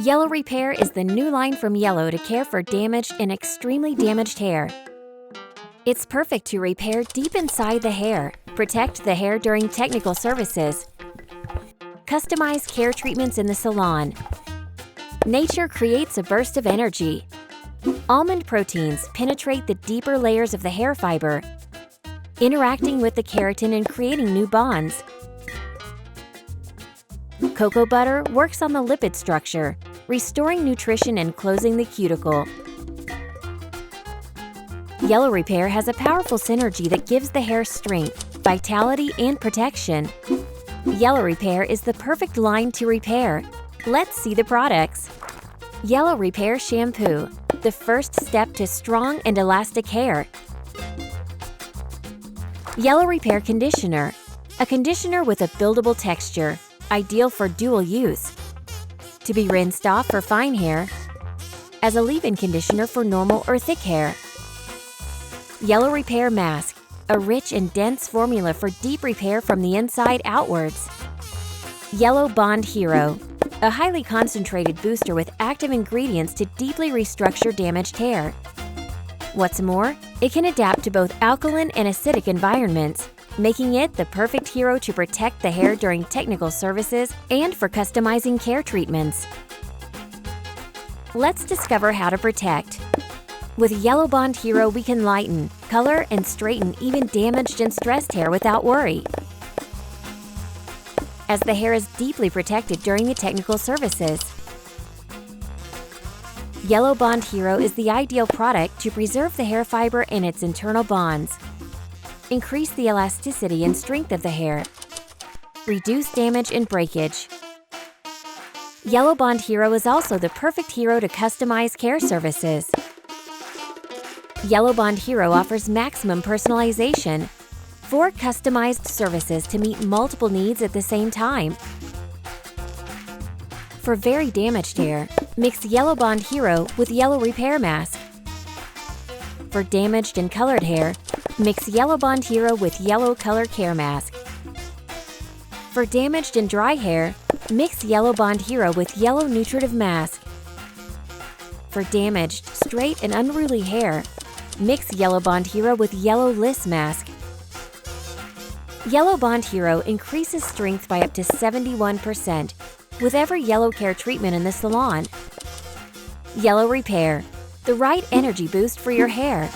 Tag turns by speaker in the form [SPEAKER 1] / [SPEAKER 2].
[SPEAKER 1] Yellow Repair is the new line from Yellow to care for damaged and extremely damaged hair. It's perfect to repair deep inside the hair, protect the hair during technical services, customize care treatments in the salon. Nature creates a burst of energy. Almond proteins penetrate the deeper layers of the hair fiber, interacting with the keratin and creating new bonds. Cocoa butter works on the lipid structure, restoring nutrition and closing the cuticle. Yellow Repair has a powerful synergy that gives the hair strength, vitality, and protection. Yellow Repair is the perfect line to repair. Let's see the products. Yellow Repair Shampoo, the first step to strong and elastic hair. Yellow Repair Conditioner, a conditioner with a buildable texture, ideal for dual use. To be rinsed off for fine hair, as a leave-in conditioner for normal or thick hair. Yellow Repair Mask, a rich and dense formula for deep repair from the inside outwards. Yellow Bond Hero, a highly concentrated booster with active ingredients to deeply restructure damaged hair. What's more, it can adapt to both alkaline and acidic environments, making it the perfect hero to protect the hair during technical services and for customizing care treatments. Let's discover how to protect. With Yellow Bond Hero, we can lighten, color, and straighten even damaged and stressed hair without worry, as the hair is deeply protected during the technical services. Yellow Bond Hero is the ideal product to preserve the hair fiber and its internal bonds, increase the elasticity and strength of the hair, reduce damage and breakage. Yellow Bond Hero is also the perfect hero to customize care services. Yellow Bond Hero offers maximum personalization, 4 customized services to meet multiple needs at the same time. For very damaged hair, mix Yellow Bond Hero with Yellow Repair Mask. For damaged and colored hair, mix Yellow Bond Hero with Yellow Color Care Mask. For damaged and dry hair, mix Yellow Bond Hero with Yellow Nutritive Mask. For damaged, straight, and unruly hair, mix Yellow Bond Hero with Yellow Liss Mask. Yellow Bond Hero increases strength by up to 71% with every yellow care treatment in the salon. Yellow Repair, the right energy boost for your hair.